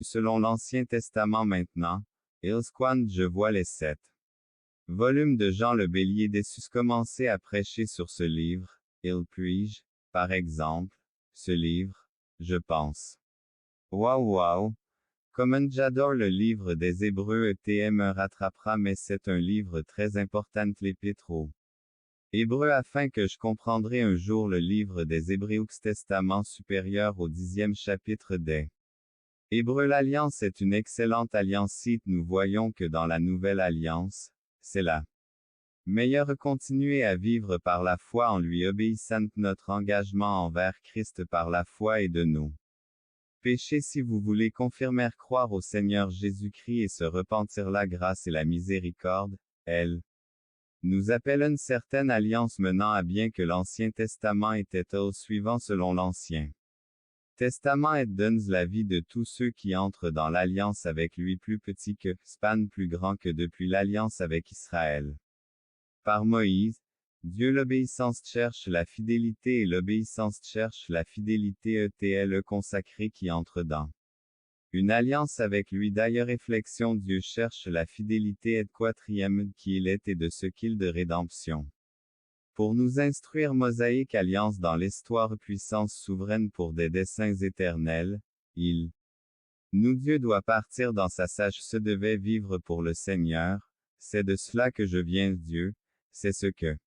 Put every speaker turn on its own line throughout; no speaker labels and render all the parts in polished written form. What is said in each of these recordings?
selon l'Ancien Testament maintenant, quand je vois les 7 volumes de Jean le Bélier déçus commencer à prêcher sur ce livre, puis-je, par exemple, ce livre, je pense. Waouh! Comme j'adore le livre des Hébreux me rattrapera mais c'est un livre très important l'Épître aux Hébreux afin que je comprendrai un jour le livre des Hébreux Testament supérieur au 10e chapitre des Hébreux. L'Alliance est une excellente alliance si nous voyons que dans la Nouvelle Alliance, c'est la meilleure continuer à vivre par la foi en lui obéissant notre engagement envers Christ par la foi et de nos péchés si vous voulez confirmer croire au Seigneur Jésus-Christ et se repentir la grâce et la miséricorde, elle nous appelle une certaine alliance menant à bien que l'Ancien Testament était au suivant selon l'Ancien Testament et donne la vie de tous ceux qui entrent dans l'alliance avec lui plus petit que, span plus grand que depuis l'alliance avec Israël. Par Moïse, Dieu l'obéissance cherche la fidélité et l'obéissance cherche la fidélité le consacré qui entre dans une alliance avec lui d'ailleurs réflexion Dieu cherche la fidélité et quatrième qui il est et de ce qu'il de rédemption. Pour nous instruire mosaïque alliance dans l'histoire puissance souveraine pour des desseins éternels, il nous Dieu doit partir dans sa sage se devait vivre pour le Seigneur, c'est de cela que je viens Dieu, c'est ce que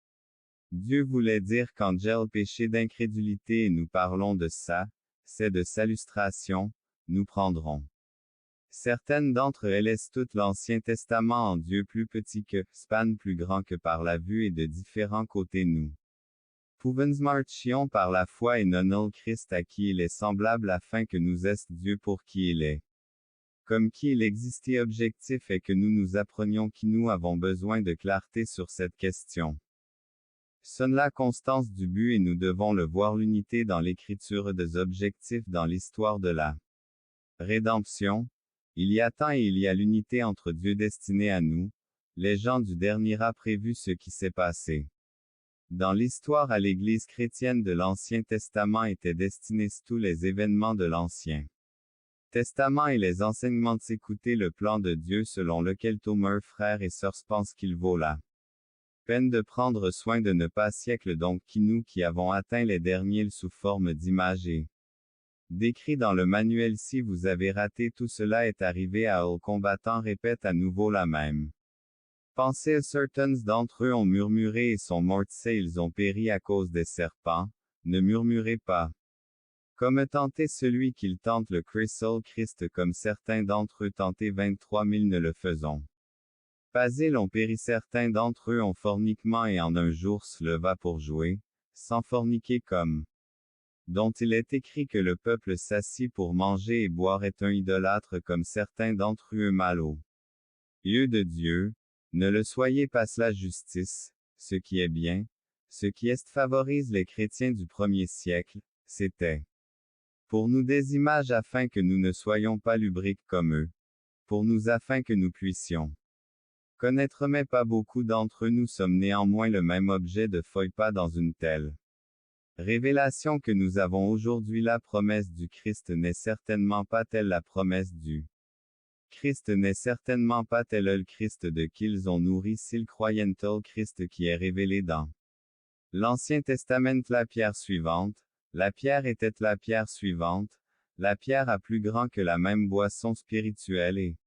Dieu voulait dire quand j'ai le péché d'incrédulité et nous parlons de ça, c'est de sa lustration, nous prendrons. Certaines d'entre elles est tout l'Ancien Testament en Dieu plus petit que, span plus grand que par la vue et de différents côtés nous. Pouvons marchions par la foi et non Christ à qui il est semblable afin que nous est Dieu pour qui il est. Comme qui il existait objectif et que nous nous apprenions qui nous avons besoin de clarté sur cette question. Sonne la constance du but et nous devons le voir l'unité dans l'écriture des objectifs dans l'histoire de la rédemption. Il y a temps et il y a l'unité entre Dieu destiné à nous, les gens du dernier a prévu ce qui s'est passé. Dans l'histoire à l'Église chrétienne de l'Ancien Testament étaient destinés tous les événements de l'Ancien Testament et les enseignements d'écouter le plan de Dieu selon lequel Thomas frères et sœurs pensent qu'il vaut la peine de prendre soin de ne pas siècle donc qui nous qui avons atteint les derniers sous forme d'images et décrit dans le manuel si vous avez raté tout cela est arrivé à aux combattants répète à nouveau la même pensée certains d'entre eux ont murmuré et sont morts ils ont péri à cause des serpents, ne murmurez pas. Comme tenter celui qu'il tente le Christ comme certains d'entre eux tenté 23 000 ne le faisons. Pas ils ont péri certains d'entre eux ont forniquement et en un jour se leva pour jouer, sans forniquer comme dont il est écrit que le peuple s'assit pour manger et boire est un idolâtre comme certains d'entre eux mal aux yeux de Dieu, ne le soyez pas la justice, ce qui est bien, ce qui est favorise les chrétiens du premier siècle, c'était pour nous des images afin que nous ne soyons pas lubriques comme eux, pour nous afin que nous puissions connaître mais pas beaucoup d'entre nous sommes néanmoins le même objet de foi pas dans une telle révélation que nous avons aujourd'hui. La promesse du Christ n'est certainement pas telle la promesse du Christ n'est certainement pas tel le Christ de qu'ils ont nourri s'ils croyaient au Christ qui est révélé dans l'Ancien Testament. La pierre suivante, la pierre était la pierre suivante, la pierre a plus grand que la même boisson spirituelle et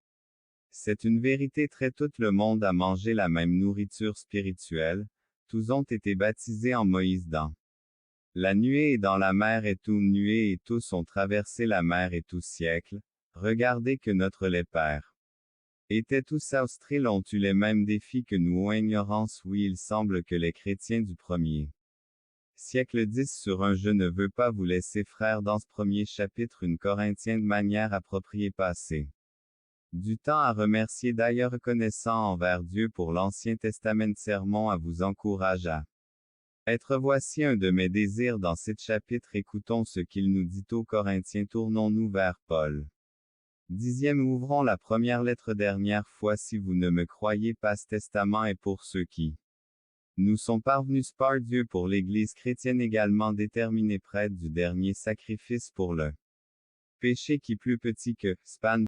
c'est une vérité très tout le monde a mangé la même nourriture spirituelle, tous ont été baptisés en Moïse dans la nuée et dans la mer et tout nuée et tous ont traversé la mer et tout siècle, regardez que notre les pères étaient tous austrils ont eu les mêmes défis que nous en ignorance oui il semble que les chrétiens du premier siècle disent sur un je ne veux pas vous laisser frères dans ce premier chapitre une Corinthien de manière appropriée passer du temps à remercier d'ailleurs reconnaissant envers Dieu pour l'Ancien Testament sermon à vous encourage à être voici un de mes désirs dans ce chapitre écoutons ce qu'il nous dit aux Corinthiens tournons-nous vers Paul. 10e ouvrons la première lettre dernière fois si vous ne me croyez pas ce testament est pour ceux qui nous sont parvenus par Dieu pour l'Église chrétienne également déterminée prête du dernier sacrifice pour le Péché qui plus petit que, span